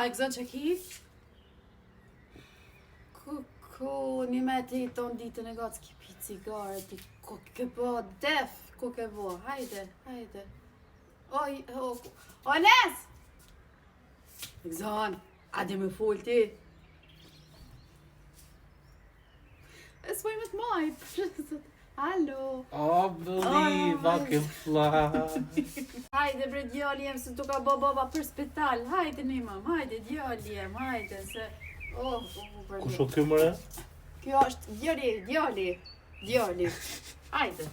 e gëzon që ki? Ku një me ti ton ditën e gatë s'ki pi cigare, ti ku ke bo def, ku ke bo, hajde. O Nes! Gëzon, adi me full ti. E s'poj me t'maj, Alo. O, bëlli, vakem fla. Hajde bre djali jem se tu ka baba për spital. Hajde një mam, hajde djali jem, hajde se... Kush o kjo mëre? Kjo është djali. Hajde.